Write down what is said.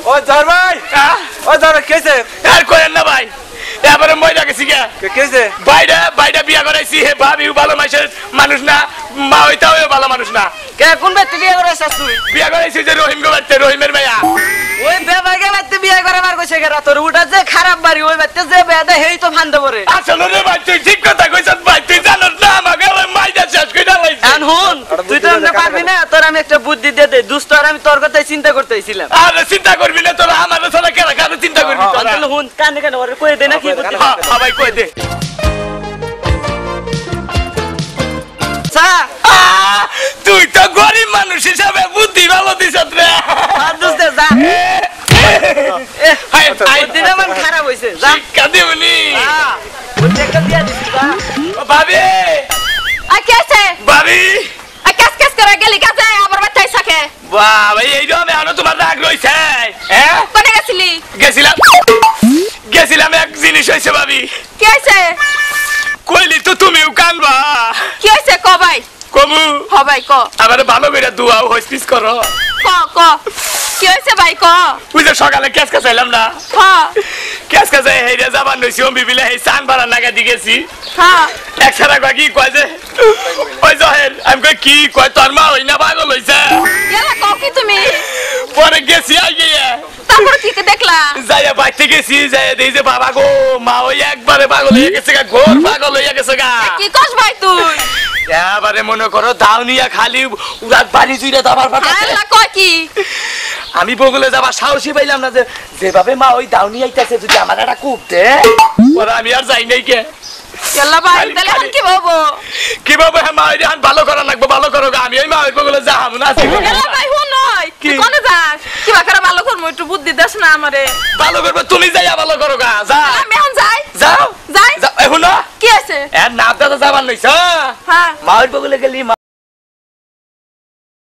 ও jar ভাই ও jar কেছে আর করেন না ভাই এবারে মইরা গেছি কেছে বাইরে বিয়া করাইছি হে ভাবিও ভালো মানুষ না মা হইতাও ভালো মানুষ না কে কোন ব্যক্তি বিয়ে করাইছিস তুই বিয়া করাইছি যে রহিম গোবাতে রহিমের মাইয়া ওই বেবাগে বাড়িতে বিয়ে করাবার কইছে কেরা তোর উটা যে খারাপ বাড়ি ওই বাড়িতে যে বেদা হেই তো ফান্দে পড়ে আসলে রে ভাই তুই ঠিক কথা কইছস ভাই তুই জানোস না আমাকে ওই মাইয়া শেষ কইরা লাইছে আন হুন তুই তো এমনি পারবি না তোর আমি একটা বুদ্ধি দিয়ে দে দুষ্ট আর আমি তোর কথাই চিন্তা করতেছিলাম আরে চিন্তা করবি না তোরা আমার সাথে কেন কেন চিন্তা করবি তোরা তাহলে হুন কানে কানে ওরে কই দে না কি বুদ্ধি হ্যাঁ ভাই কই দে তুই তো গরিব মানুষ হিসাবে বুদ্ধি ভালো দিছস রে আর দুষ্ট যা বুদ্ধি না মান খারাপ হইছে যা কাদিমনি বুদ্ধি একটা দিয়া দিছি যা ভাবি आ कैसे ভাবি आ कैस करे गेली কাছে আবার বাচ্চাই থাকে বাহ ভাই এই রকম আনো তোমার রাগ রইছে হ্যাঁ কোনে গেছিলি গেছিলাম এক জিনিস হইছে ভাবি কি হইছে কইলি তো তুমিও কানবা কি হইছে ক ভাই কমু হ ভাই ক আমারে ভালো করে দুয়াও হইছিস করো ক কি হইছে ভাই ক ওই যে সকালে কেস কাছাইলাম না হ্যাঁ কেস কাছাই হেরে যাবার নইছি ও বিবিলে হেই সান বাড়া নাগা দিগেছি হ্যাঁ এক সারা কি কয় যে ওই জহের আমি কই কি কয় তোর মা হই না পাগল হইছে এলা ক কি তুমি পরে গেছি আইয়ে তারপর কি দেখলা যাইয়া বাইতে গেছি যাইয়া দেই যে বাবা গো মা ওই একবারে পাগল হয়ে গেছে গা ঘোর পাগল হয়ে গেছে গা কি কস ভাই তুই এবারে মনে করো দাউনিয়া খালি উড়াত বাড়ি জুইরা দাবার ফাটাছে এলা ক কি আমি বগলে যাবার সাহসই পাইলাম না যে যেভাবে মা ওই দাউনি আইতাছে যদি আমার একটা কূপ দে ওরা আমি আর যাই নাই কে এলা ভাই তাহলে এখন কি বলবো কিভাবে মা ওই হান ভালো করা লাগবে ভালো করো আমি ওই মা ওই বগলে যাহাম না এলা ভাই হুন নয় কি? তুই কোনে যাস কি বাকারা ভালো করমু একটু বুদ্ধি দেস না আমারে ভালো করবে তুমি যাইয়া ভালো করো গা যা আমি এখন যাই যাও যাই যাও এখন না কি আছে এর নাম দাদা যাবার নইছ হ্যাঁ মা ওই বগলে গেলি মা